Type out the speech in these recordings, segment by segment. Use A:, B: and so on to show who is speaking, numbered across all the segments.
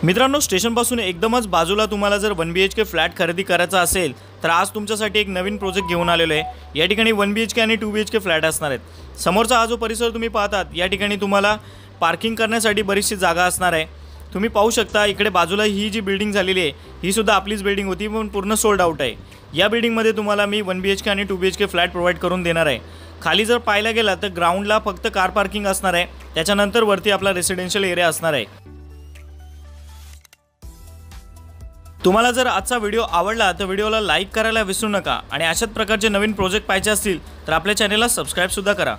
A: मित्रांनो, स्टेशनपासून एकदमच बाजूला तुम्हाला जर 1 BHK फ्लॅट खरेदी करायचा असेल तर आज तुमच्यासाठी एक नवीन प्रोजेक्ट घेऊन आलेलो आहे। या ठिकाणी 1 BHK आणि 2 BHK फ्लॅट असणार आहेत। समोरचा हा जो परिसर तुम्ही पाहतात, या ठिकाणी तुम्हाला पार्किंग करण्यासाठी बरीचशी जागा असणार आहे। तुम्ही पाहू शकता इकडे बाजूला ही जी बिल्डिंग झालेली आहे ही सुद्धा आपलीच बिल्डिंग होती, पण पूर्ण सोल्ड आउट आहे। या बिल्डिंगमध्ये तुम्हाला मी 1 BHK आणि 2 BHK फ्लॅट प्रोव्हाइड करून देणार आहे। खाली जर पाहायला गेला तर ग्राउंडला फक्त कार पार्किंग असणार आहे, त्याच्यानंतर वरती आपला रेसिडेन्शियल एरिया असणार आहे। तुम्हाला जर आजचा व्हिडिओ आवडला तर व्हिडिओला लाईक करायला विसरू नका आणि अशाच प्रकारचे नवीन प्रोजेक्ट पाहिजे असतील तर आपल्या चॅनलला सबस्क्राइब सुद्धा करा।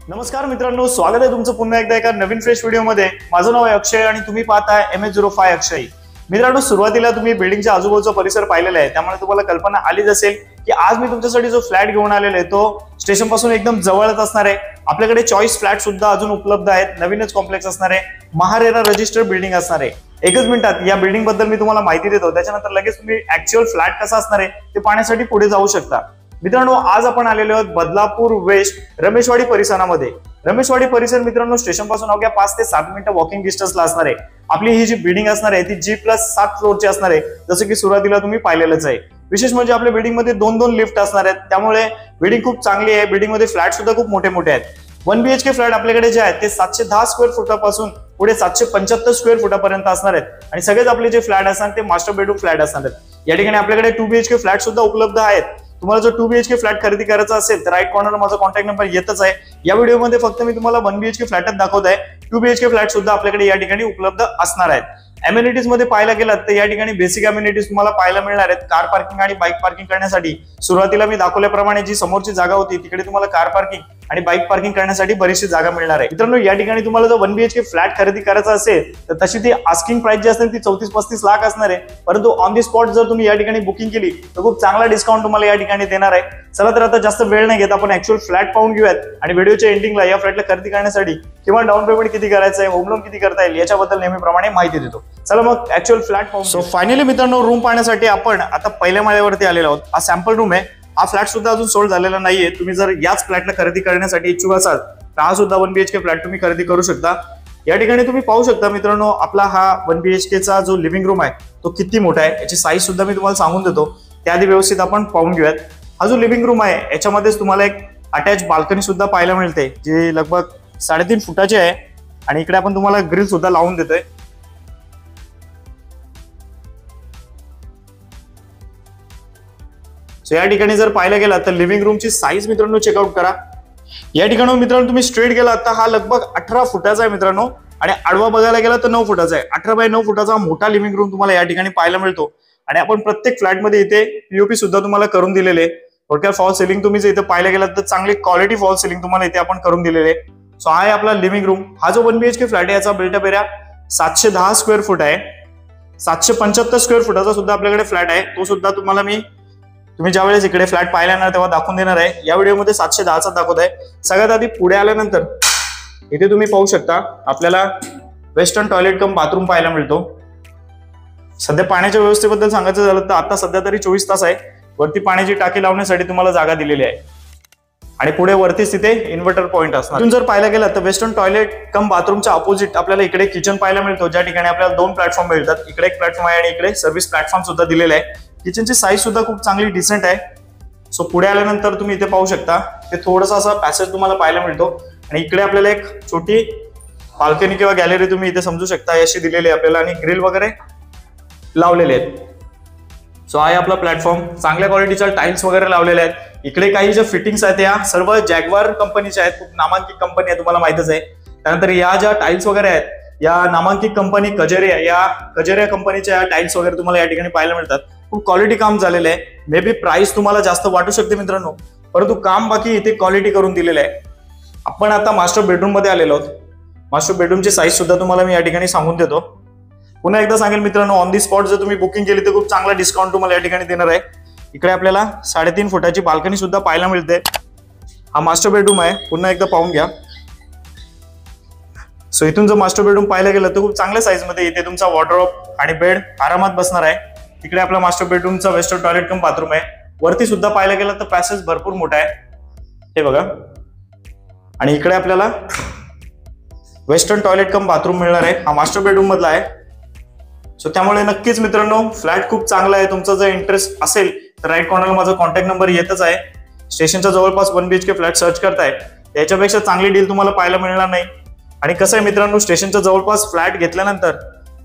A: नमस्कार मित्रांनो, स्वागत आहे तुमचं पुन्हा एकदा एका नवीन फ्रेश व्हिडिओमध्ये। माझं नाव आहे अक्षय आणि तुम्ही पाहताय MH05 अक्षय। मित्रांनो, सुरुवातीला तुम्ही बिल्डिंगच्या आजूबाजूचा परिसर पाहिलेला आहे, त्यामुळे तुम्हाला कल्पना आलीच असेल की आज मी तुमच्यासाठी जो फ्लॅट घेऊन आलेला आहे तो स्टेशन पासून एकदम जवळच असणार आहे। आपल्याकडे चॉईस फ्लॅट सुद्धा अजून उपलब्ध आहेत। नवीनच कॉम्प्लेक्स असणार आहे, महारेरा रजिस्टर्ड बिल्डिंग असणार आहे। एकच मिनिटात या बिल्डिंग बद्दल मी तुम्हाला माहिती देतो, त्याच्यानंतर लगेच तुम्ही ऍक्च्युअल फ्लॅट कसा असणार आहे ते पाहण्यासाठी पुढे जाऊ शकता। मित्रांनो, आज आपण आलेलो आहोत बदलापूर वेस्ट रमेशवाडी परिसरामध्ये। रमेशवाडी परिसर मित्रांनो स्टेशन पासून अवघ्या 5 ते 7 मिनिटं वॉकिंग डिस्टन्सला असणार आहे। आपली ही जी बिल्डिंग असणार आहे ती G+7 फ्लोअरची असणार आहे, जसं की सुरुवातीला तुम्ही पाहिलेलंच आहे। विशेष म्हणजे आपल्या बिल्डिंग मध्ये 2-2 लिफ्ट असणार आहेत, त्यामुळे बिल्डिंग खूप चांगली आहे। बिल्डिंग मध्ये फ्लॅट सुद्धा खूप मोठे मोठे आहेत। 1 BHK फ्लॅट आपल्याकडे जे आहेत ते 710 स्क्वेअर फुटापासून पुढे 775 स्क्वेअर फुटापर्यंत असणार आहेत आणि सगळेच आपले जे फ्लॅट असणार ते मास्टर बेडरूम फ्लॅट असणार आहेत। या ठिकाणी आपल्याकडे 2 BHK फ्लॅट सुद्धा उपलब्ध आहेत। तुम्हाला जर 2 BHK फ्लॅट खरेदी करायचा असेल तर राईट कॉर्नरला माझा कॉन्टॅक्ट नंबर येतच आहे। या व्हिडिओमध्ये फक्त मी तुम्हाला 1 BHK फ्लॅटच दाखवत आहे। 2 BHK फ्लॅट सुद्धा आपल्याकडे या ठिकाणी उपलब्ध असणार आहेत। अमेनिटीज मध्ये पाहायला गेलात तर या ठिकाणी बेसिक अमेनिटीज तुम्हाला पाहायला मिळणार आहेत। कार पार्किंग आणि बाईक पार्किंग करण्यासाठी सुरुवातीला मी दाखवल्याप्रमाणे जी समोरची जागा होती तिकडे तुम्हाला कार पार्किंग आणि बाईक पार्किंग करण्यासाठी बरीचशी जागा मिळणार आहे। मित्रांनो, या ठिकाणी तुम्हाला जर 1 BHK फ्लॅट खरेदी करायचा असेल तर तशी ती आस्किंग प्राइस जी असते ती 34-35 लाख असणार आहे, परंतु ऑन दी स्पॉट जर तुम्ही या ठिकाणी बुकिंग केली तर खूप चांगला डिस्काउंट तुम्हाला या ठिकाणी देणार आहे। चला तर आता जास्त वेळ नाही घेत, आपण ऍक्च्युअल फ्लॅट पाहून घेऊयात आणि व्हिडिओच्या एंडिंगला या फ्लॅटला खरेदी करण्यासाठी किंवा डाऊन पेमेंट किती करायचं आहे, होम लोन किती करता येईल याच्याबद्दल नेहमीप्रमाणे माहिती देतो। चला मग ऍक्च्युअल फ्लॅट पाहून। सो फायनली मित्रांनो, रूम पाहण्यासाठी आपण आता पहिल्या माळ्यावरती आलेलो आहोत। हा सॅम्पल रूम आहे। हा फ्लॅट सुद्धा अजून सोल्ड झालेला नाहीये। तुम्ही जर याच फ्लॅटला खरेदी करण्यासाठी इच्छुक असाल तर हा सुद्धा 1 BHK फ्लॅट तुम्ही खरेदी करू शकता। या ठिकाणी तुम्ही पाहू शकता मित्रांनो, आपला हा 1 BHK चा जो लिव्हिंग रूम आहे तो किती मोठा आहे याची साईज सुद्धा मी तुम्हाला सांगून देतो, त्याआधी व्यवस्थित आपण पाहून घेऊयात। हा जो लिव्हिंग रूम आहे याच्यामध्येच तुम्हाला एक अटॅच बाल्कनी सुद्धा पाहायला मिळते, जी लगभग 3.5 फुटाची आहे आणि इकडे आपण तुम्हाला ग्रिल सुद्धा लावून देतोय। सो या ठिकाणी जर पाहायला गेला तर लिव्हिंग रूमची साईज मित्रांनो चेकआउट करा। या ठिकाणी मित्रांनो तुम्ही स्ट्रेट गेला तर हा लगभग 18 फुटाचा आहे मित्रांनो, आणि आडवा बघायला गेला तर 9 फुटाचा आहे। 18 बाय 9 फुटाचा मोठा लिव्हिंग रूम तुम्हाला या ठिकाणी पाहायला मिळतो आणि आपण प्रत्येक फ्लॅटमध्ये इथे POP सुद्धा तुम्हाला करून दिलेले। थोडक्यात फॉल सिलिंग तुम्ही जर इथे पाहायला गेलात तर चांगली क्वालिटी फॉल सिलिंग तुम्हाला इथे आपण करून दिलेले। सो हा आहे आपला लिव्हिंग रूम। हा जो 1 BHK फ्लॅट आहे याचा बिल्टअप एरिया 710 स्क्वेअर फूट आहे। 775 स्क्वेअर फुटाचा सुद्धा आपल्याकडे फ्लॅट आहे, तो सुद्धा तुम्हाला मी तुम्ही ज्यावेळेस इकडे फ्लॅट पाहायला येणार तेव्हा दाखवून देणार आहे। या व्हिडिओमध्ये 710चा दाखवत आहे। सगळ्यात आधी पुढे आल्यानंतर इथे तुम्ही पाहू शकता आपल्याला वेस्टर्न टॉयलेट कम बाथरूम पाहायला मिळतो। सध्या पाण्याच्या व्यवस्थेबद्दल सांगायचं झालं तर आता सध्या तरी 24 तास आहे। वरती पाण्याची टाकी लावण्यासाठी तुम्हाला जागा दिलेली आहे आणि पुढे वरतीच तिथे इन्व्हर्टर पॉईंट असणार। तुम्ही जर पाहायला गेला तर वेस्टर्न टॉयलेट कम बाथरूमच्या अपोजिट आपल्याला इकडे किचन पाहायला मिळतो, ज्या ठिकाणी आपल्याला 2 प्लॅटफॉर्म मिळतात। इकडे एक प्लॅटफॉर्म आहे आणि इकडे सर्व्हिस प्लॅटफॉर्म सुद्धा दिलेला आहे। किचनची साईज सुद्धा खूप चांगली डिसेंट आहे। सो पुढे आल्यानंतर तुम्ही इथे पाहू शकता ते थोडासा असा पॅसेज तुम्हाला पाहायला मिळतो आणि इकडे आपल्याला एक छोटी बाल्कनी किंवा गॅलरी तुम्ही इथे समजू शकता अशी दिलेली आहे आपल्याला, आणि ग्रिल वगैरे लावलेले आहेत। सो आहे आपला प्लॅटफॉर्म, चांगल्या क्वालिटीच्या टाइल्स वगैरे लावलेले आहेत। इकडे काही ज्या फिटिंग्स आहेत या सर्व जॅग्वार कंपनीच्या आहेत, खूप नामांकित कंपनी आहे, तुम्हाला माहितच आहे। त्यानंतर या ज्या टाइल्स वगैरे आहेत या नामांकित कंपनी कजेरिया, या कजेरिया कंपनीच्या टाइल्स वगैरे तुम्हाला या ठिकाणी पाहायला मिळतात। खूप क्वालिटी काम झालेलं आहे। मे बी प्राइस तुम्हाला जास्त वाटू शकते मित्रांनो, परंतु काम बाकी इथे क्वालिटी करून दिलेलं आहे। आपण आता मास्टर बेडरूम मध्ये आलेलो आहोत। मास्टर बेडरूमची साईज सुद्धा तुम्हाला मी या ठिकाणी सांगून देतो। पुन्हा एकदा सांगेल मित्रांनो, ऑन दी स्पॉट जर तुम्ही बुकिंग केली तर खूप चांगला डिस्काउंट तुम्हाला या ठिकाणी देणार आहे। इकडे आपल्याला 3.5 फुटाची बाल्कनी सुद्धा पाहायला मिळते। हा मास्टर बेडरूम आहे, पुन्हा एकदा पाहून घ्या। सो इथून जर मास्टर बेडरूम पाहायला गेलं तर खूप चांगल्या साईज मध्ये इथे तुमचा वॉर्डरोब आणि बेड आरामात बसणार आहे। इकडे आपला मास्टर बेडरूमचा वेस्टर्न टॉयलेट कम बाथरूम आहे। वरती सुद्धा पाहायला गेलं तर पॅसेज भरपूर मोठा आहे, हे बघा। आणि इकडे आपल्याला वेस्टर्न टॉयलेट कम बाथरूम मिळणार आहे. हा मास्टर बेडरूम मधला आहे. सो त्यामुळे नक्कीच मित्रांनो फ्लॅट खूप चांगला आहे. तुमचा जर इंटरेस्ट असेल तर राईट कॉर्नरला माझा कॉन्टॅक्ट नंबर येतच आहे. स्टेशनच्या जवळपास 1 BHK फ्लॅट सर्च करताय याच्यापेक्षा चांगली डील तुम्हाला पाहायला मिळणार नाही. आणि कसं आहे मित्रांनो, स्टेशनच्या जवळपास फ्लॅट घेतल्यानंतर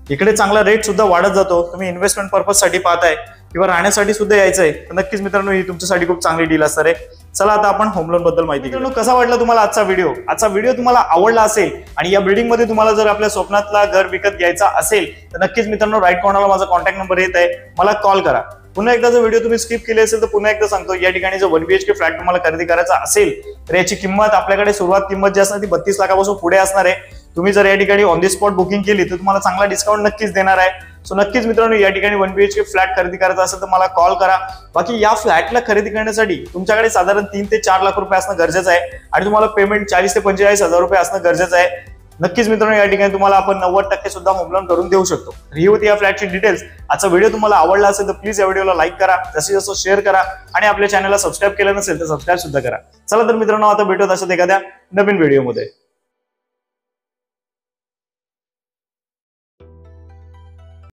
A: इकडे चांगला रेट सुद्धा वाढत जातो. तुम्ही इन्व्हेस्टमेंट पर्पज साठी पाहताय किंवा राहण्यासाठी सुद्धा यायचंय तर नक्कीच मित्रांनो ही तुमच्यासाठी खूप चांगली डील असणार आहे. चला आता आपण होम लोन बद्दल माहिती घेऊ. कसा वाटला तुम्हाला आजचा व्हिडिओ तुम्हाला आवडला असेल आणि या बिल्डिंग मध्ये तुम्हाला जर आपल्या स्वप्नातला घर विकत घ्यायचा असेल तर नक्कीच मित्रांनो राईट कॉर्नरला माझा कॉन्टॅक्ट नंबर येत आहे, मला कॉल करा. पुन्हा एकदा जर व्हिडिओ तुम्ही स्किप केले असेल तर पुन्हा एकदा सांगतो, या ठिकाणी जर 1 BHK फ्लॅट तुम्हाला खरेदी करायचा असेल तर याची किंमत आपल्याकडे सुरुवात किंमत जी असणार ती 32 लाखापासून पुढे असणार आहे. तुम्ही जर या ठिकाणी ऑन दी स्पॉट बुकिंग केली तर तुम्हाला चांगला डिस्काउंट नक्कीच देणार आहे. सो नक्कीच मित्रांनो या ठिकाणी 1 BHK फ्लॅट खरेदी करायचा असेल तर मला कॉल करा. बाकी या फ्लॅटला खरेदी करण्यासाठी तुमच्याकडे साधारण 3 ते 4 लाख रुपये असणं गरजेचं आहे आणि तुम्हाला पेमेंट 40 ते 45 हजार रुपये असणं गरजेचं आहे. नक्कीच मित्रांनो या ठिकाणी तुम्हाला आपण 90% सुद्धा होम लोन करून देऊ शकतो. ही होती या फ्लॅटची डिटेल्स. आजचा व्हिडिओ तुम्हाला आवडला असेल तर प्लीज या व्हिडिओला लाईक करा, जास्तीत जास्त शेअर करा आणि आपल्या चॅनलला सबस्क्राईब केलं नसेल तर सबस्क्राईब सुद्धा करा. चला तर मित्रांनो आता भेटूयात अशाच एखाद्या नवीन व्हिडिओमध्ये.